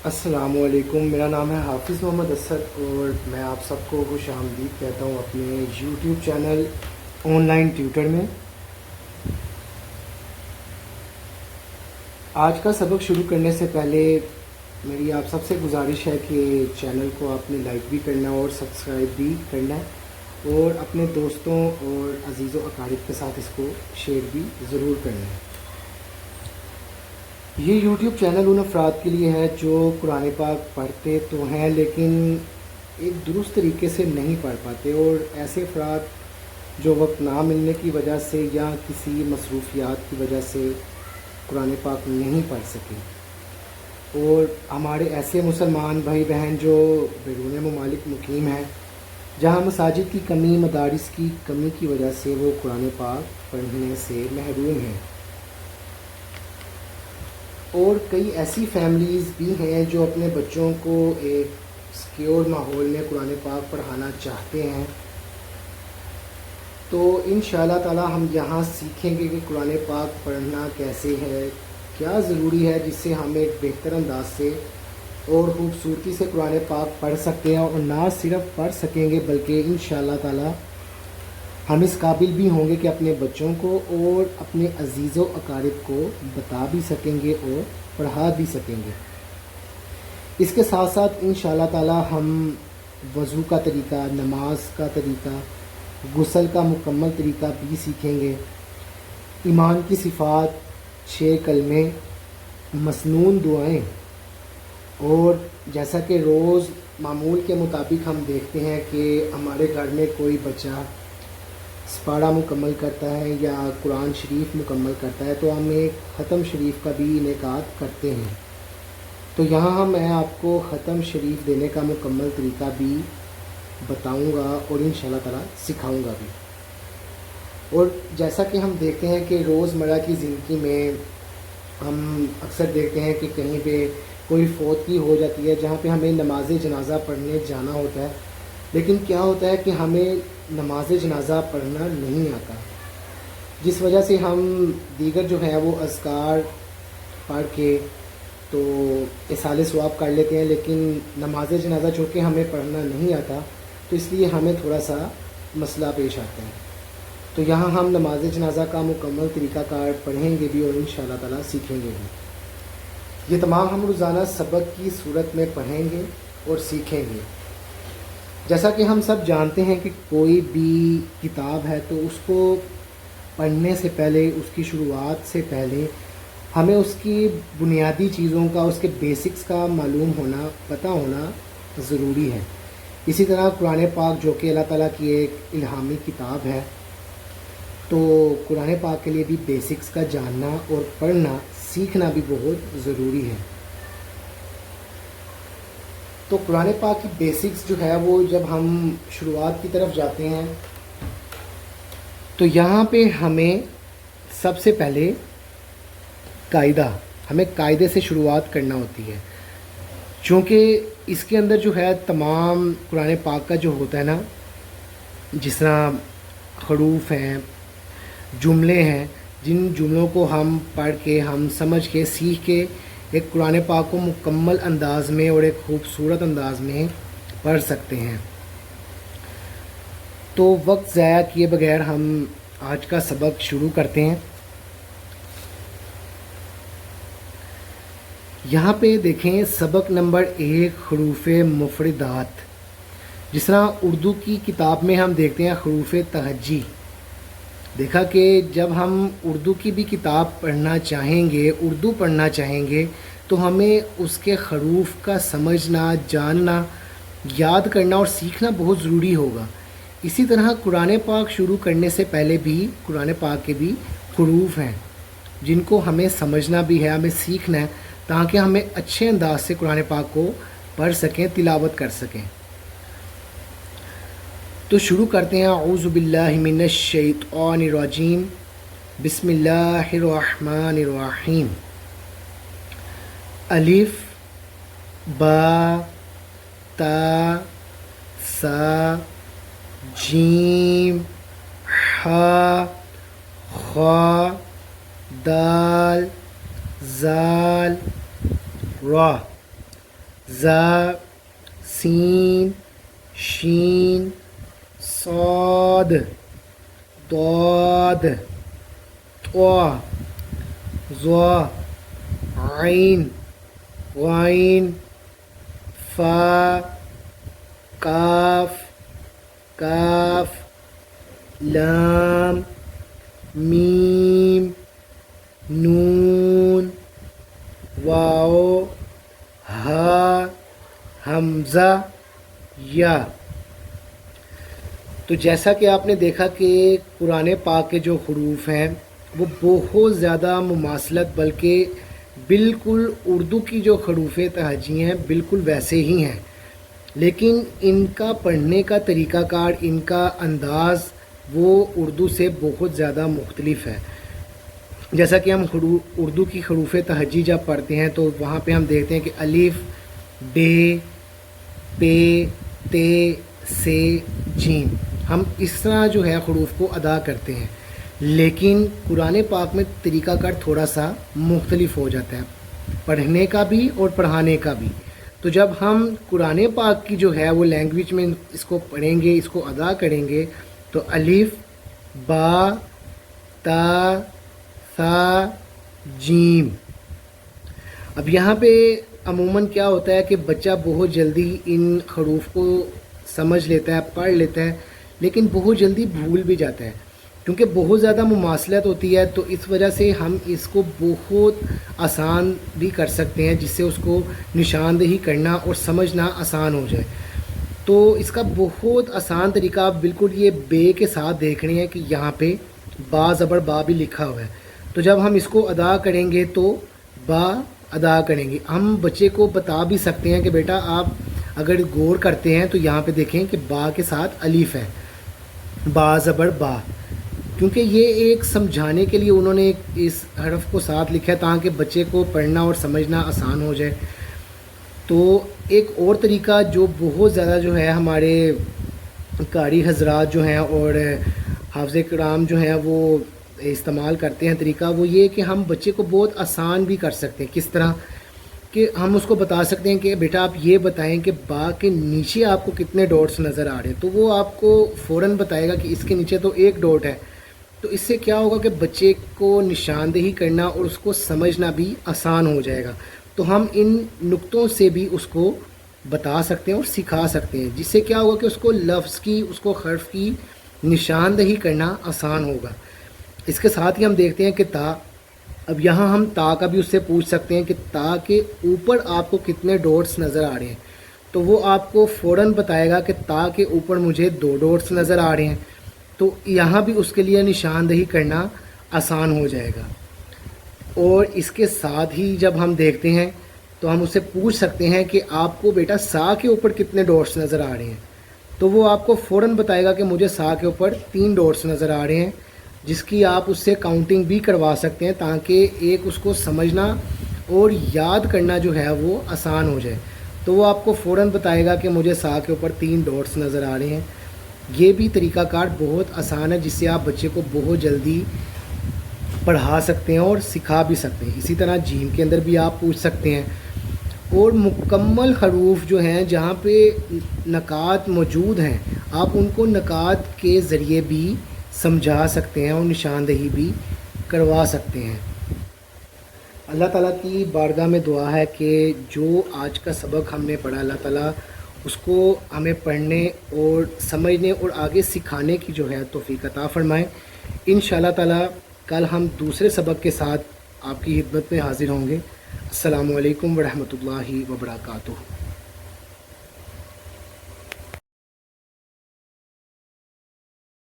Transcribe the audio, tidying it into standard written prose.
السلام علیکم، میرا نام ہے حافظ محمد اسد اور میں آپ سب کو خوش آمدید کہتا ہوں اپنے YouTube channel online tutor میں۔ آج کا سبق شروع کرنے سے پہلے میری آپ سب سے گزارش ہے کہ چینل کو آپ نے لائک بھی کرنا ہے اور سبسکرائب بھی کرنا ہے اور اپنے دوستوں اور عزیز و اقارب کے ساتھ اس کو شیئر بھی ضرور کرنا ہے۔ یہ یوٹیوب چینل ان افراد کے لیے ہے جو قرآن پاک پڑھتے تو ہیں لیکن ایک درست طریقے سے نہیں پڑھ پاتے، اور ایسے افراد جو وقت نہ ملنے کی وجہ سے یا کسی مصروفیات کی وجہ سے قرآن پاک نہیں پڑھ سکے، اور ہمارے ایسے مسلمان بھائی بہن جو بیرون ممالک مقیم ہیں جہاں مساجد کی کمی، مدارس کی کمی کی وجہ سے وہ قرآن پاک پڑھنے سے محروم ہیں، اور کئی ایسی فیملیز بھی ہیں جو اپنے بچوں کو ایک سیکیور ماحول میں قرآن پاک پڑھانا چاہتے ہیں۔ تو انشاءاللہ تعالی ہم یہاں سیکھیں گے کہ قرآن پاک پڑھنا کیسے ہے، کیا ضروری ہے جس سے ہم ایک بہتر انداز سے اور خوبصورتی سے قرآن پاک پڑھ سکتے ہیں، اور نہ صرف پڑھ سکیں گے بلکہ انشاءاللہ تعالی ہم اس قابل بھی ہوں گے کہ اپنے بچوں کو اور اپنے عزیز و اقارب کو بتا بھی سکیں گے اور پڑھا بھی سکیں گے۔ اس کے ساتھ ساتھ انشاءاللہ تعالی ہم وضو کا طریقہ، نماز کا طریقہ، غسل کا مکمل طریقہ بھی سیکھیں گے، ایمان کی صفات، 6 کلمے، مسنون دعائیں، اور جیسا کہ روز معمول کے مطابق ہم دیکھتے ہیں کہ ہمارے گھر میں کوئی بچہ سپارہ مکمل کرتا ہے یا قرآن شریف مکمل کرتا ہے تو ہم ایک ختم شریف کا بھی انعقاد کرتے ہیں۔ تو یہاں میں آپ کو ختم شریف دینے کا مکمل طریقہ بھی بتاؤں گا اور انشاءاللہ تعالی سکھاؤں گا بھی۔ اور جیسا کہ ہم دیکھتے ہیں کہ روزمرہ کی زندگی میں ہم اکثر دیکھتے ہیں کہ کہیں پہ کوئی فوتگی ہو جاتی ہے جہاں پہ ہمیں نماز جنازہ پڑھنے جانا ہوتا ہے، لیکن کیا ہوتا ہے کہ ہمیں نماز جنازہ پڑھنا نہیں آتا، جس وجہ سے ہم دیگر جو ہیں وہ اذکار پڑھ کے تو اصالِ ثواب کر لیتے ہیں، لیکن نماز جنازہ چونکہ ہمیں پڑھنا نہیں آتا تو اس لیے ہمیں تھوڑا سا مسئلہ پیش آتا ہے۔ تو یہاں ہم نماز جنازہ کا مکمل طریقہ کار پڑھیں گے بھی اور انشاءاللہ تعالی سیکھیں گے بھی۔ یہ تمام ہم روزانہ سبق کی صورت میں پڑھیں گے اور سیکھیں گے۔ جیسا کہ ہم سب جانتے ہیں کہ کوئی بھی کتاب ہے تو اس کو پڑھنے سے پہلے، اس کی شروعات سے پہلے ہمیں اس کی بنیادی چیزوں کا، اس کے بیسکس کا معلوم ہونا، پتہ ہونا ضروری ہے۔ اسی طرح قرآن پاک جو کہ اللہ تعالیٰ کی ایک الہامی کتاب ہے، تو قرآن پاک کے لیے بھی بیسکس کا جاننا اور پڑھنا سیکھنا بھی بہت ضروری ہے۔ تو قرآن پاک کی بیسکس جو ہے وہ جب ہم شروعات کی طرف جاتے ہیں تو یہاں پہ ہمیں سب سے پہلے ہمیں قاعدے سے شروعات کرنا ہوتی ہے، چونکہ اس کے اندر جو ہے تمام قرآن پاک کا جو ہوتا ہے نا، جس طرح حروف ہیں، جملے ہیں، جن جملوں کو ہم پڑھ کے، ہم سمجھ کے، سیکھ کے ایک قرآن پاک کو مکمل انداز میں اور ایک خوبصورت انداز میں پڑھ سکتے ہیں۔ تو وقت ضائع کیے بغیر ہم آج کا سبق شروع کرتے ہیں۔ یہاں پہ دیکھیں سبق نمبر 1، حروف مفردات۔ جس طرح اردو کی کتاب میں ہم دیکھتے ہیں حروف تہجی، دیکھا کہ جب ہم اردو کی بھی کتاب پڑھنا چاہیں گے، اردو پڑھنا چاہیں گے تو ہمیں اس کے حروف کا سمجھنا، جاننا، یاد کرنا اور سیکھنا بہت ضروری ہوگا۔ اسی طرح قرآن پاک شروع کرنے سے پہلے بھی قرآن پاک کے بھی حروف ہیں جن کو ہمیں سمجھنا بھی ہے، ہمیں سیکھنا ہے، تاکہ ہمیں اچھے انداز سے قرآن پاک کو پڑھ سکیں، تلاوت کر سکیں۔ تو شروع کرتے ہیں۔ اعوذ باللہ من الشیطان الرجیم، بسم اللہ الرحمن الرحیم۔ الف، با، تا، سا، جیم، حا، خا، دال، زال، را۔ زا سین شین صاد ضاد طا ظا عین غین فا کاف کاف لام میم نون واو ہا حمزہ یا۔ تو جیسا کہ آپ نے دیکھا کہ قرآن پاک کے جو حروف ہیں وہ بہت زیادہ مماثلت بلکہ بالکل اردو کی جو حروف تہجی ہیں بالکل ویسے ہی ہیں، لیکن ان کا پڑھنے کا طریقہ کار، ان کا انداز وہ اردو سے بہت زیادہ مختلف ہے۔ جیسا کہ ہم اردو کی حروف تہجی جب پڑھتے ہیں تو وہاں پہ ہم دیکھتے ہیں کہ الف بے پے تے سے جیم، ہم اس طرح جو ہے حروف کو ادا کرتے ہیں، لیکن قرآن پاک میں طریقہ کار تھوڑا سا مختلف ہو جاتا ہے، پڑھنے کا بھی اور پڑھانے کا بھی۔ تو جب ہم قرآن پاک کی جو ہے وہ لینگویج میں اس کو پڑھیں گے، اس کو ادا کریں گے، تو الف با تا ثا جیم۔ اب یہاں پہ عموماً کیا ہوتا ہے کہ بچہ بہت جلدی ان حروف کو سمجھ لیتا ہے، پڑھ لیتا ہے، لیکن بہت جلدی بھول بھی جاتا ہے، کیونکہ بہت زیادہ مماثلت ہوتی ہے۔ تو اس وجہ سے ہم اس کو بہت آسان بھی کر سکتے ہیں، جس سے اس کو نشاندہی کرنا اور سمجھنا آسان ہو جائے۔ تو اس کا بہت آسان طریقہ آپ بالکل یہ بے کے ساتھ دیکھ رہے ہیں کہ یہاں پہ با زبر با بھی لکھا ہوا ہے۔ تو جب ہم اس کو ادا کریں گے تو با ادا کریں گے۔ ہم بچے کو بتا بھی سکتے ہیں کہ بیٹا آپ اگر غور کرتے ہیں تو یہاں پہ دیکھیں کہ با کے ساتھ الف ہے، با زبر با، کیونکہ یہ ایک سمجھانے کے لیے انہوں نے اس حرف کو ساتھ لکھا ہے تاکہ بچے کو پڑھنا اور سمجھنا آسان ہو جائے۔ تو ایک اور طریقہ جو بہت زیادہ جو ہے ہمارے قاری حضرات جو ہیں اور حافظ کرام جو ہیں وہ استعمال کرتے ہیں طریقہ، وہ یہ کہ ہم بچے کو بہت آسان بھی کر سکتے ہیں۔ کس طرح کہ ہم اس کو بتا سکتے ہیں کہ بیٹا آپ یہ بتائیں کہ با کے نیچے آپ کو کتنے ڈاٹس نظر آ رہے ہیں، تو وہ آپ کو فوراً بتائے گا کہ اس کے نیچے تو ایک ڈاٹ ہے۔ تو اس سے کیا ہوگا کہ بچے کو نشاندہی کرنا اور اس کو سمجھنا بھی آسان ہو جائے گا۔ تو ہم ان نقطوں سے بھی اس کو بتا سکتے ہیں اور سکھا سکتے ہیں، جس سے کیا ہوگا کہ اس کو لفظ کی، اس کو حرف کی نشاندہی کرنا آسان ہوگا۔ اس کے ساتھ ہی ہم دیکھتے ہیں کہ تا، اب یہاں ہم تا کا بھی اس سے پوچھ سکتے ہیں کہ تا کے اوپر آپ کو کتنے ڈاٹس نظر آ رہے ہیں، تو وہ آپ کو فوراً بتائے گا کہ تا کے اوپر مجھے 2 ڈاٹس نظر آ رہے ہیں، تو یہاں بھی اس کے لیے نشاندہی کرنا آسان ہو جائے گا۔ اور اس کے ساتھ ہی جب ہم دیکھتے ہیں تو ہم اس سے پوچھ سکتے ہیں کہ آپ کو بیٹا سا کے اوپر کتنے ڈاٹس نظر آ رہے ہیں، تو وہ آپ کو فوراً بتائے گا کہ مجھے سا کے اوپر 3 ڈاٹس نظر آ رہے ہیں، جس کی آپ اس سے کاؤنٹنگ بھی کروا سکتے ہیں تاکہ ایک اس کو سمجھنا اور یاد کرنا جو ہے وہ آسان ہو جائے۔ تو وہ آپ کو فوراً بتائے گا کہ مجھے سا کے اوپر 3 ڈاٹس نظر آ رہے ہیں۔ یہ بھی طریقہ کار بہت آسان ہے، جس سے آپ بچے کو بہت جلدی پڑھا سکتے ہیں اور سکھا بھی سکتے ہیں۔ اسی طرح جیم کے اندر بھی آپ پوچھ سکتے ہیں، اور مکمل حروف جو ہیں جہاں پہ نکات موجود ہیں آپ ان کو نکات کے ذریعے بھی سمجھا سکتے ہیں اور نشاندہی بھی کروا سکتے ہیں۔ اللہ تعالیٰ کی بارگاہ میں دعا ہے کہ جو آج کا سبق ہم نے پڑھا، اللہ تعالیٰ اس کو ہمیں پڑھنے اور سمجھنے اور آگے سکھانے کی جو ہے توفیق عطا فرمائیں۔ انشاءاللہ تعالیٰ کل ہم دوسرے سبق کے ساتھ آپ کی خدمت میں حاضر ہوں گے۔ السلام علیکم ورحمۃ اللہ وبرکاتہ۔